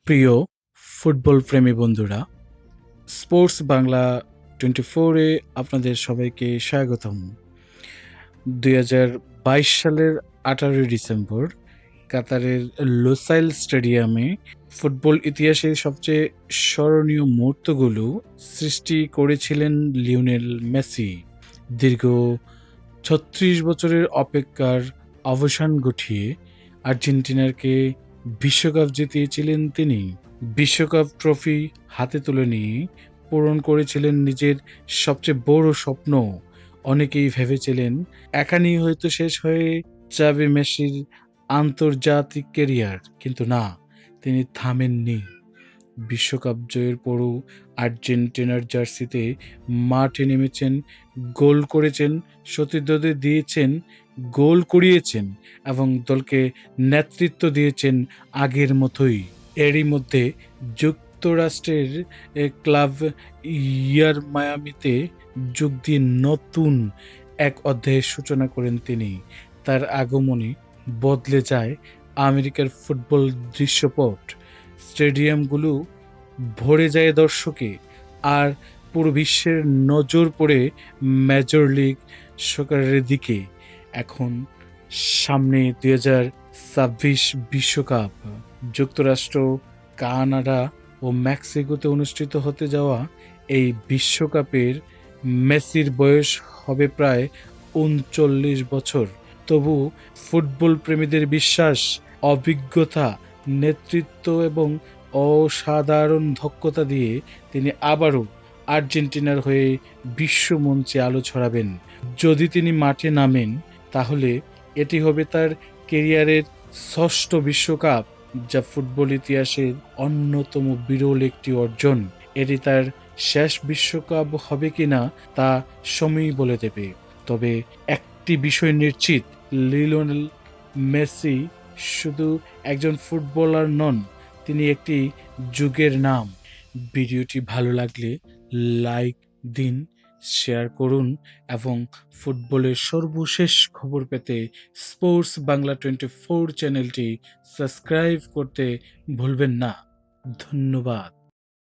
প্রিয় ফুটবল প্রেমী বন্ধুরা, স্পোর্টস বাংলা 24 এ আপনাদের সবাইকে স্বাগতম। ২০২২ সালের ১৮ই ডিসেম্বর কাতারের লোসাইল স্টেডিয়ামে ফুটবল ইতিহাসের সবচেয়ে স্মরণীয় মুহূর্তগুলো সৃষ্টি করেছিলেন লিওনেল মেসি। দীর্ঘ ৩৬ বছরের অপেক্ষার অবসান ঘটিয়ে আর্জেন্টিনাকে বিশ্বকাপ জিতিয়েছিলেন তিনি। বিশ্বকাপ ট্রফি হাতে তুলে নিয়ে পূরণ করেছিলেন নিজের সবচেয়ে বড় স্বপ্ন। অনেকেই ভেবেছিলেন এখানেই হয়তো শেষ হয়ে যাবে মেসির আন্তর্জাতিক ক্যারিয়ার, কিন্তু না, তিনি থামেননি। বিশ্বকাপ জয়ের পরও আর্জেন্টিনার জার্সিতে মাঠে নেমেছেন, গোল করেছেন, সতীর্থদের দিয়েছেন, গোল করিয়েছেন এবং দলকে নেতৃত্ব দিয়েছেন আগের মতোই। এরই মধ্যে যুক্তরাষ্ট্রের ক্লাব ইয়ার মায়ামিতে যোগ দিয়ে নতুন এক অধ্যায়ের সূচনা করেন তিনি। তার আগমনে বদলে যায় আমেরিকার ফুটবল দৃশ্যপট। স্টেডিয়ামগুলো ভরে যায় দর্শকে, আর পুরো বিশ্বের নজর পড়ে মেজর লিগ সকারের দিকে। এখন সামনে ২০২৬ বিশ্বকাপ। যুক্তরাষ্ট্র, কানাডা ও মেক্সিকোতে অনুষ্ঠিত হতে যাওয়া এই বিশ্বকাপের মেসির বয়স হবে প্রায় ৩৯ বছর। তবু ফুটবল প্রেমীদের বিশ্বাস, অভিজ্ঞতা, নেতৃত্ব এবং অসাধারণ দক্ষতা দিয়ে তিনি আবারও আর্জেন্টিনার হয়ে বিশ্বমঞ্চে আলো ছড়াবেন। যদি তিনি মাঠে নামেন, তাহলে এটি হবে তার ক্যারিয়ারের ষষ্ঠ বিশ্বকাপ, যা ফুটবল ইতিহাসের অন্যতম বিরল একটি অর্জন। এটি তার শেষ বিশ্বকাপ হবে কিনা তা সময়ই বলে দেবে। তবে একটি বিষয় নিশ্চিত, লিওনেল মেসি শুধু একজন ফুটবলার নন, তিনি একটি যুগের নাম। ভিডিওটি ভালো লাগলে লাইক দিন, শেয়ার করুন এবং ফুটবলের সর্বশেষ খবর পেতে স্পোর্টস বাংলা 24 চ্যানেলটি সাবস্ক্রাইব করতে ভুলবেন না। ধন্যবাদ।